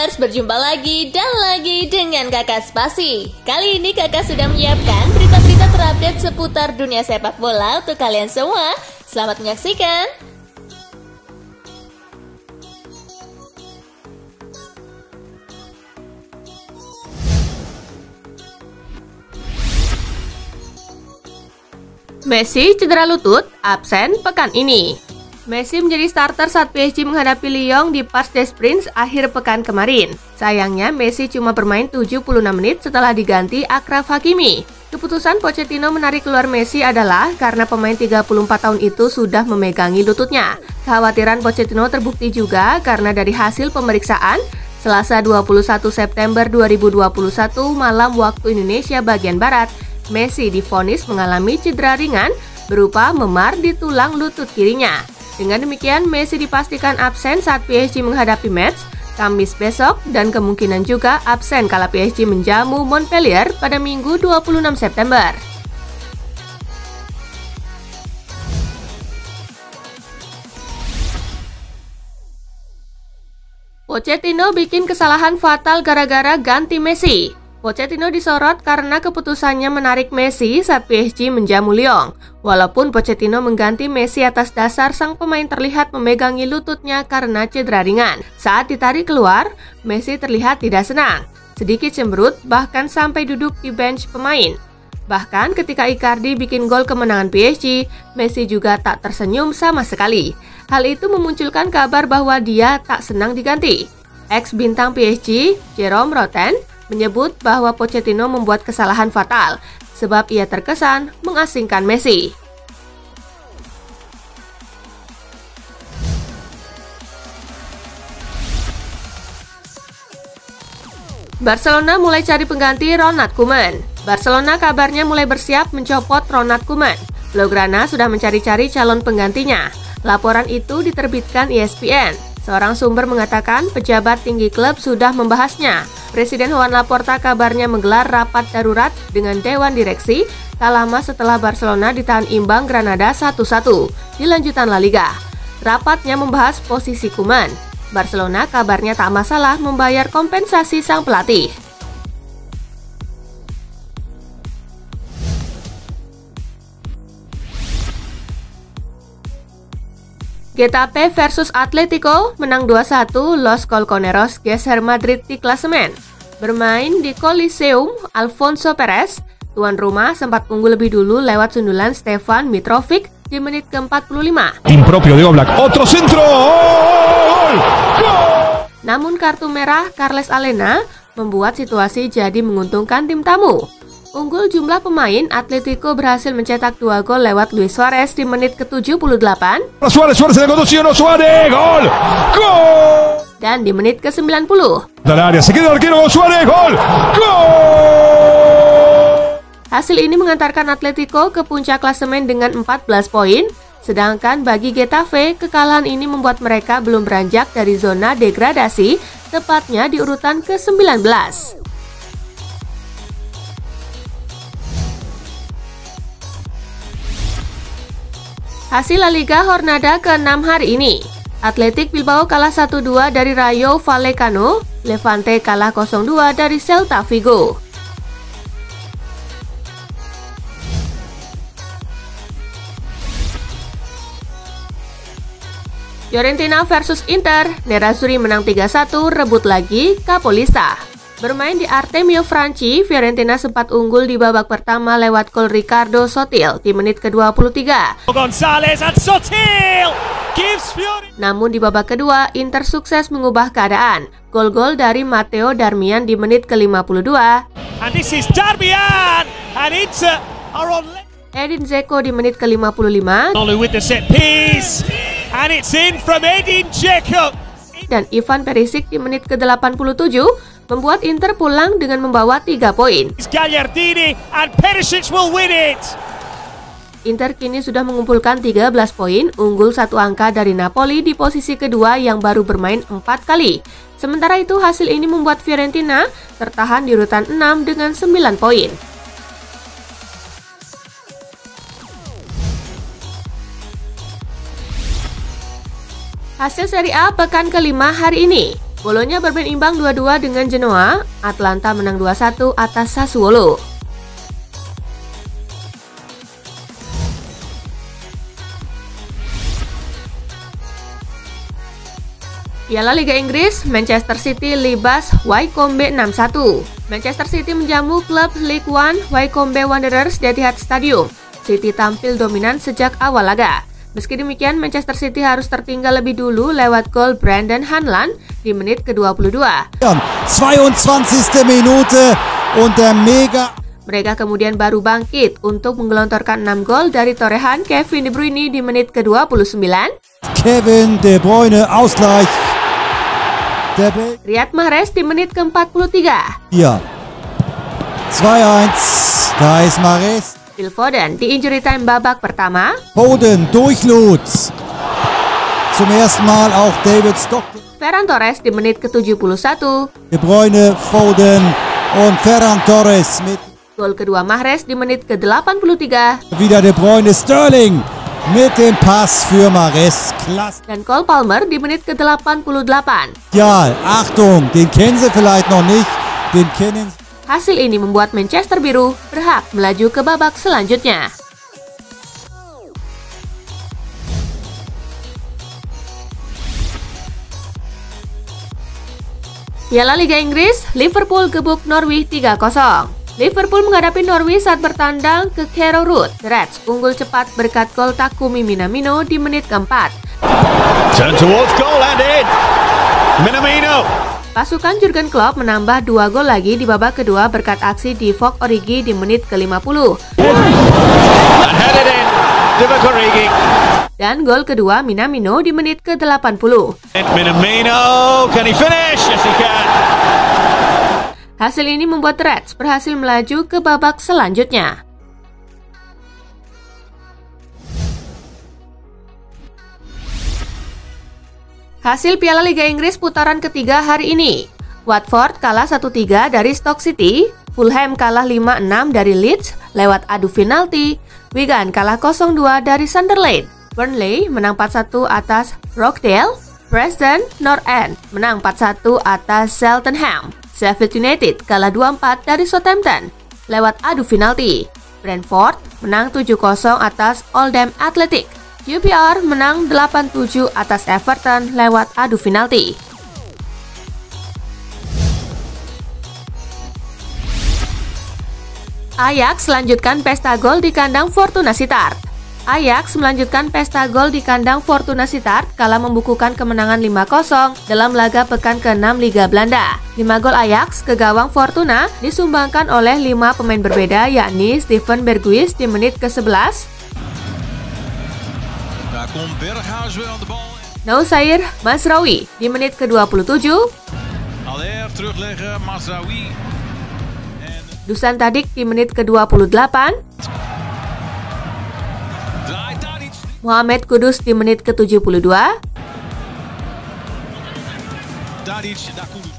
Gamers, berjumpa lagi dan lagi dengan Kakak Spasi. Kali ini Kakak sudah menyiapkan berita-berita terupdate seputar dunia sepak bola untuk kalian semua. Selamat menyaksikan. Messi cedera lutut, absen pekan ini. Messi menjadi starter saat PSG menghadapi Lyon di Parc des Princes akhir pekan kemarin. Sayangnya Messi cuma bermain 76 menit setelah diganti Achraf Hakimi. Keputusan Pochettino menarik keluar Messi adalah karena pemain 34 tahun itu sudah memegangi lututnya. Kekhawatiran Pochettino terbukti juga karena dari hasil pemeriksaan Selasa 21 September 2021 malam waktu Indonesia bagian Barat, Messi divonis mengalami cedera ringan berupa memar di tulang lutut kirinya. Dengan demikian, Messi dipastikan absen saat PSG menghadapi match Kamis besok dan kemungkinan juga absen kala PSG menjamu Montpellier pada Minggu 26 September. Pochettino bikin kesalahan fatal gara-gara ganti Messi. Pochettino disorot karena keputusannya menarik Messi saat PSG menjamu Lyon. Walaupun Pochettino mengganti Messi atas dasar sang pemain terlihat memegangi lututnya karena cedera ringan. Saat ditarik keluar, Messi terlihat tidak senang, sedikit cemberut, bahkan sampai duduk di bench pemain. Bahkan ketika Icardi bikin gol kemenangan PSG, Messi juga tak tersenyum sama sekali. Hal itu memunculkan kabar bahwa dia tak senang diganti. Ex-bintang PSG, Jerome Roten, menyebut bahwa Pochettino membuat kesalahan fatal sebab ia terkesan mengasingkan Messi. Barcelona mulai cari pengganti Ronald Koeman. Barcelona kabarnya mulai bersiap mencopot Ronald Koeman. Blaugrana sudah mencari-cari calon penggantinya. Laporan itu diterbitkan ESPN. Seorang sumber mengatakan pejabat tinggi klub sudah membahasnya. Presiden Joan Laporta kabarnya menggelar rapat darurat dengan Dewan Direksi tak lama setelah Barcelona ditahan imbang Granada 1-1 di lanjutan La Liga. Rapatnya membahas posisi Koeman. Barcelona kabarnya tak masalah membayar kompensasi sang pelatih. Getafe versus Atletico menang 2-1, Los Colchoneros geser Madrid di klasemen. Bermain di Coliseum Alfonso Perez, tuan rumah sempat unggul lebih dulu lewat sundulan Stefan Mitrovic di menit ke-45. Impropio de Oblak, otro centro, gol! Namun kartu merah Carles Alena membuat situasi jadi menguntungkan tim tamu. Unggul jumlah pemain, Atletico berhasil mencetak 2 gol lewat Luis Suarez di menit ke-78. Suarez de conducción, Suarez, gol! Gol! Dan di menit ke-90. Del área, se queda el arquero Suarez, gol! Gol! Hasil ini mengantarkan Atletico ke puncak klasemen dengan 14 poin, sedangkan bagi Getafe, kekalahan ini membuat mereka belum beranjak dari zona degradasi, tepatnya di urutan ke-19. Hasil La Liga Jornada ke-6 hari ini. Athletic Bilbao kalah 1-2 dari Rayo Vallecano, Levante kalah 0-2 dari Celta Vigo. Fiorentina versus Inter, Nerazzurri menang 3-1, rebut lagi Capolista. Bermain di Artemio Franchi, Fiorentina sempat unggul di babak pertama lewat gol Ricardo Sotil di menit ke-23. Namun di babak kedua, Inter sukses mengubah keadaan. Gol-gol dari Matteo Darmian di menit ke-52. Edin Dzeko di menit ke-55. Dan Ivan Perisic di menit ke-87 membuat Inter pulang dengan membawa 3 poin. Inter kini sudah mengumpulkan 13 poin, unggul 1 angka dari Napoli di posisi kedua yang baru bermain 4 kali. Sementara itu hasil ini membuat Fiorentina tertahan di urutan 6 dengan 9 poin. Hasil Serie A pekan kelima hari ini. Bolonya bermain imbang 2-2 dengan Genoa, Atalanta menang 2-1 atas Sassuolo. Piala Liga Inggris, Manchester City libas Wycombe 6-1. Manchester City menjamu klub League One Wycombe Wanderers di Etihad Stadium. City tampil dominan sejak awal laga. Meski demikian, Manchester City harus tertinggal lebih dulu lewat gol Brandon Hanlan di menit ke-22. 22. Minute und der Mega. Mereka kemudian baru bangkit untuk menggelontorkan 6 gol dari torehan Kevin De Bruyne di menit ke-29. Kevin De Bruyne Ausgleich. Riyad Mahrez di menit ke-43. Ja. 2-1. Da ist Mahrez. Phil Foden di injury time babak pertama. Foden durchlud. Zum ersten Mal auch David Stockton. Ferran Torres di menit ke-71. De Bruyne, Foden und Ferran Torres mit Gol kedua Mahrez di menit ke-83. wieder De Bruyne, Sterling mit dem Pass für Mahrez. Klasse. Dan Cole Palmer di menit ke-88. Ja, Achtung, den kennen Sie vielleicht noch nicht. Den kennen Sie. Hasil ini membuat Manchester Biru berhak melaju ke babak selanjutnya. Piala Liga Inggris, Liverpool gebuk Norwich 3-0. Liverpool menghadapi Norwich saat bertandang ke Carrow Road. The Reds unggul cepat berkat gol Takumi Minamino di menit keempat. Turn towards goal and in. Minamino. Pasukan Jurgen Klopp menambah 2 gol lagi di babak kedua berkat aksi Divock Origi di menit ke-50. And headed in. Divock Origi. Dan gol kedua Minamino di menit ke-80. Minamino, can he finish? Yes, he can. Hasil ini membuat The Reds berhasil melaju ke babak selanjutnya. Hasil Piala Liga Inggris putaran ketiga hari ini. Watford kalah 1-3 dari Stoke City, Fulham kalah 5-6 dari Leeds lewat adu penalti, Wigan kalah 0-2 dari Sunderland, Burnley menang 4-1 atas Rochdale, Preston North End menang 4-1 atas Cheltenham, Sheffield United kalah 2-4 dari Southampton lewat adu penalti, Brentford menang 7-0 atas Oldham Athletic, QPR menang 8-7 atas Everton lewat adu penalti. Ajax melanjutkan pesta gol di kandang Fortuna Sittard. Ajax melanjutkan pesta gol di kandang Fortuna Sittard kala membukukan kemenangan 5-0 dalam laga pekan ke-6 Liga Belanda. 5 gol Ajax ke gawang Fortuna disumbangkan oleh 5 pemain berbeda, yakni Steven Berghuis di menit ke-11, Noussair Mazraoui di menit ke-27, Dusan Tadic di menit ke-28, Mohamed Kudus di menit ke-72,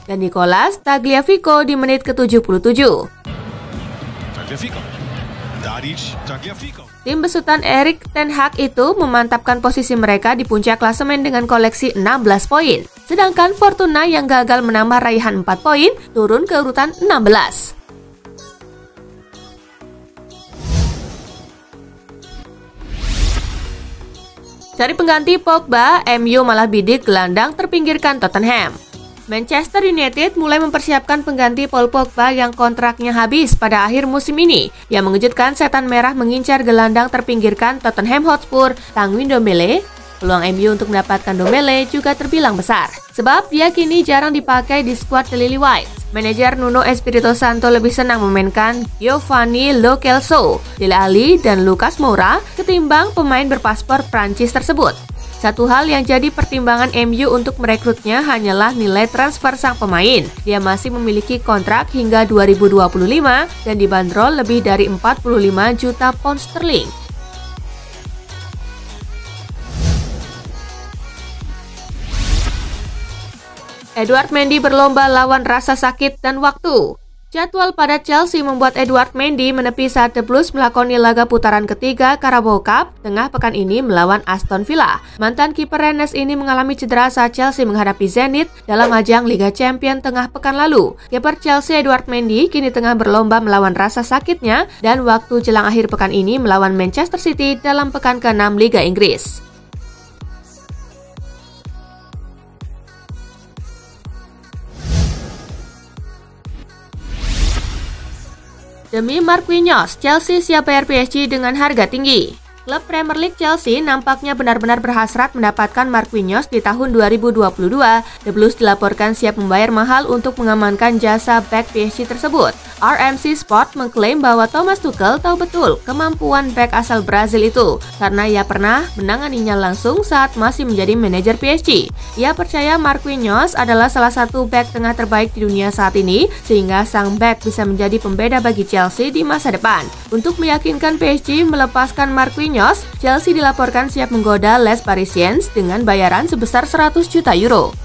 dan Nicolas Tagliafico di menit ke-77. Tim besutan Erik ten Hag itu memantapkan posisi mereka di puncak klasemen dengan koleksi 16 poin. Sedangkan Fortuna yang gagal menambah raihan 4 poin turun ke urutan 16. Cari pengganti Pogba, MU malah bidik gelandang terpinggirkan Tottenham. Manchester United mulai mempersiapkan pengganti Paul Pogba yang kontraknya habis pada akhir musim ini. Yang mengejutkan, setan merah mengincar gelandang terpinggirkan Tottenham Hotspur, Tanguy Ndombele. Peluang MU untuk mendapatkan Ndombele juga terbilang besar, sebab dia kini jarang dipakai di skuad The Lily Whites. Manajer Nuno Espirito Santo lebih senang memainkan Giovanni Lo Celso, Dele Alli, dan Lucas Moura ketimbang pemain berpaspor Prancis tersebut. Satu hal yang jadi pertimbangan MU untuk merekrutnya hanyalah nilai transfer sang pemain. Dia masih memiliki kontrak hingga 2025 dan dibanderol lebih dari 45 juta pound sterling. Edouard Mendy berlomba lawan rasa sakit dan waktu. Jadwal padat Chelsea membuat Edouard Mendy menepi saat The Blues melakoni laga putaran ketiga Carabao Cup tengah pekan ini melawan Aston Villa. Mantan kiper Rennes ini mengalami cedera saat Chelsea menghadapi Zenit dalam ajang Liga Champions tengah pekan lalu. Kiper Chelsea Edouard Mendy kini tengah berlomba melawan rasa sakitnya dan waktu jelang akhir pekan ini melawan Manchester City dalam pekan ke-6 Liga Inggris. Demi Marquinhos, Chelsea siap bayar PSG dengan harga tinggi. Klub Premier League Chelsea nampaknya benar-benar berhasrat mendapatkan Marquinhos di tahun 2022. The Blues dilaporkan siap membayar mahal untuk mengamankan jasa bek PSG tersebut. RMC Sport mengklaim bahwa Thomas Tuchel tahu betul kemampuan bek asal Brazil itu karena ia pernah menanganinya langsung saat masih menjadi manajer PSG. Ia percaya Marquinhos adalah salah satu bek tengah terbaik di dunia saat ini sehingga sang bek bisa menjadi pembeda bagi Chelsea di masa depan. Untuk meyakinkan PSG melepaskan Marquinhos, Chelsea dilaporkan siap menggoda Les Parisiens dengan bayaran sebesar 100 juta euro.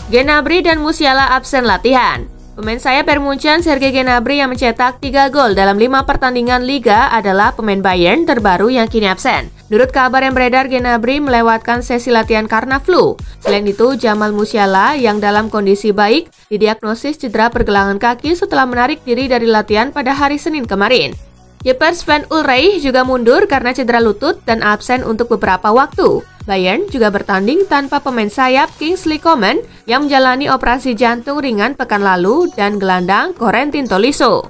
Gnabry dan Musiala absen latihan. Pemain sayap Bayern Munchen Serge Gnabry yang mencetak 3 gol dalam 5 pertandingan Liga adalah pemain Bayern terbaru yang kini absen. Menurut kabar yang beredar, Gnabry melewatkan sesi latihan karena flu. Selain itu, Jamal Musiala yang dalam kondisi baik didiagnosis cedera pergelangan kaki setelah menarik diri dari latihan pada hari Senin kemarin. Kiper Sven Ulreich juga mundur karena cedera lutut dan absen untuk beberapa waktu. Bayern juga bertanding tanpa pemain sayap Kingsley Coman yang menjalani operasi jantung ringan pekan lalu dan gelandang Corentin Tolisso.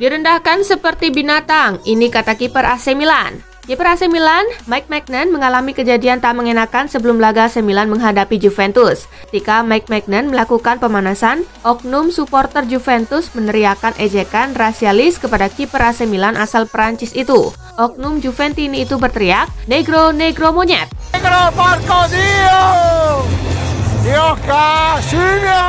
Direndahkan seperti binatang, ini kata kiper AC Milan. Kiper AC Milan, Mike Maignan mengalami kejadian tak mengenakan sebelum laga AC Milan menghadapi Juventus. Ketika Mike Maignan melakukan pemanasan, oknum supporter Juventus meneriakkan ejekan rasialis kepada kiper AC Milan asal Prancis itu. Oknum Juventini itu berteriak, "Negro, negro monyet!" Negro porco Dio! Dios casino!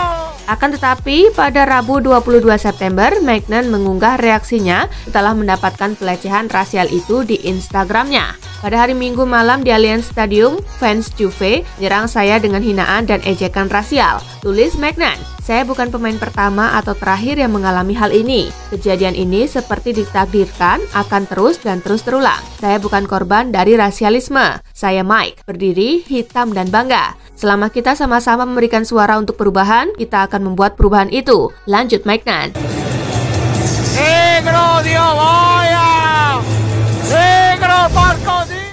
Akan tetapi, pada Rabu 22 September, Maignan mengunggah reaksinya setelah mendapatkan pelecehan rasial itu di Instagramnya. Pada hari Minggu malam di Allianz Stadium, fans Juve menyerang saya dengan hinaan dan ejekan rasial. Tulis Maignan, "Saya bukan pemain pertama atau terakhir yang mengalami hal ini. Kejadian ini seperti ditakdirkan akan terus dan terus terulang. Saya bukan korban dari rasialisme. Saya Mike, berdiri, hitam dan bangga. Selama kita sama-sama memberikan suara untuk perubahan, kita akan membuat perubahan itu." Lanjut Maignan. Negro Dio Boya! Negro porco Dio!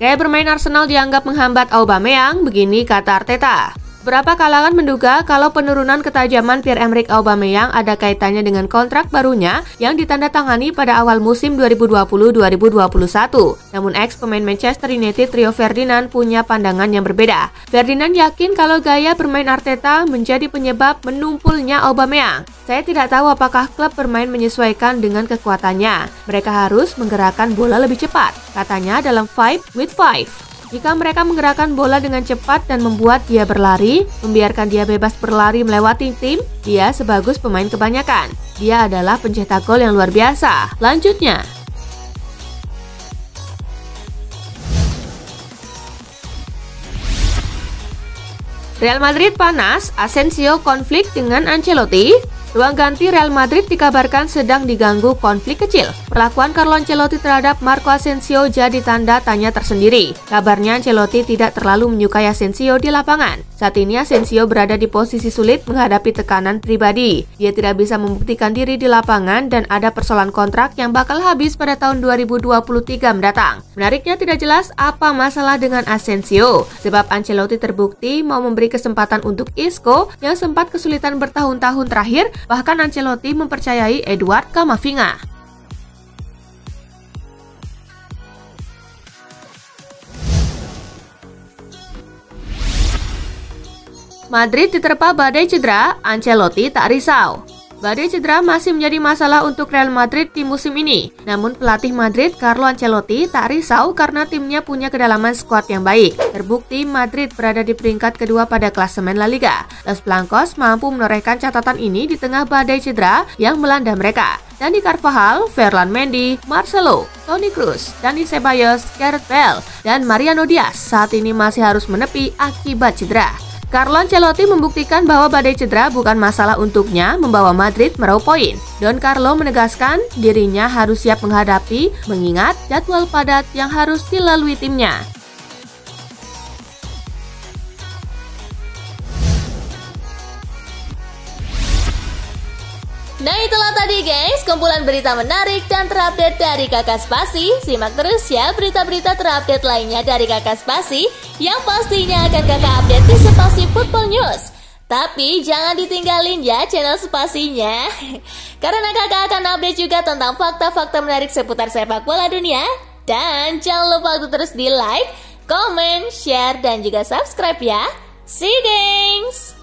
Gaya bermain Arsenal dianggap menghambat Aubameyang, begini kata Arteta. Beberapa kalangan menduga kalau penurunan ketajaman Pierre-Emerick Aubameyang ada kaitannya dengan kontrak barunya yang ditandatangani pada awal musim 2020-2021. Namun ex-pemain Manchester United Rio Ferdinand punya pandangan yang berbeda. Ferdinand yakin kalau gaya bermain Arteta menjadi penyebab menumpulnya Aubameyang. "Saya tidak tahu apakah klub bermain menyesuaikan dengan kekuatannya. Mereka harus menggerakkan bola lebih cepat," katanya dalam 5 with 5. Jika mereka menggerakkan bola dengan cepat dan membuat dia berlari, membiarkan dia bebas berlari melewati tim, dia sebagus pemain kebanyakan. Dia adalah pencetak gol yang luar biasa. Lanjutnya, Real Madrid panas, Asensio konflik dengan Ancelotti. Ruang ganti Real Madrid dikabarkan sedang diganggu konflik kecil. Perlakuan Carlo Ancelotti terhadap Marco Asensio jadi tanda tanya tersendiri. Kabarnya Ancelotti tidak terlalu menyukai Asensio di lapangan. Saat ini Asensio berada di posisi sulit menghadapi tekanan pribadi. Dia tidak bisa membuktikan diri di lapangan dan ada persoalan kontrak yang bakal habis pada tahun 2023 mendatang. Menariknya tidak jelas apa masalah dengan Asensio, sebab Ancelotti terbukti mau memberi kesempatan untuk Isco yang sempat kesulitan bertahun-tahun terakhir. Bahkan Ancelotti mempercayai Edouard Camavinga. Madrid diterpa badai cedera, Ancelotti tak risau. Badai cedera masih menjadi masalah untuk Real Madrid di musim ini. Namun pelatih Madrid Carlo Ancelotti tak risau karena timnya punya kedalaman skuad yang baik. Terbukti Madrid berada di peringkat kedua pada klasemen La Liga. Los Blancos mampu menorehkan catatan ini di tengah badai cedera yang melanda mereka. Dani Carvajal, Ferland Mendy, Marcelo, Toni Kroos, Dani Ceballos, Gareth Bale, dan Mariano Diaz saat ini masih harus menepi akibat cedera. Carlo Ancelotti membuktikan bahwa badai cedera bukan masalah untuknya membawa Madrid meraup poin. Don Carlo menegaskan dirinya harus siap menghadapi mengingat jadwal padat yang harus dilalui timnya. Nah itulah tadi guys, kumpulan berita menarik dan terupdate dari Kakak Spasi. Simak terus ya berita-berita terupdate lainnya dari Kakak Spasi yang pastinya akan Kakak update di Spasi Football News. Tapi jangan ditinggalin ya channel Spasinya, karena Kakak akan update juga tentang fakta-fakta menarik seputar sepak bola dunia. Dan jangan lupa untuk terus di like, comment, share, dan juga subscribe ya. See you guys!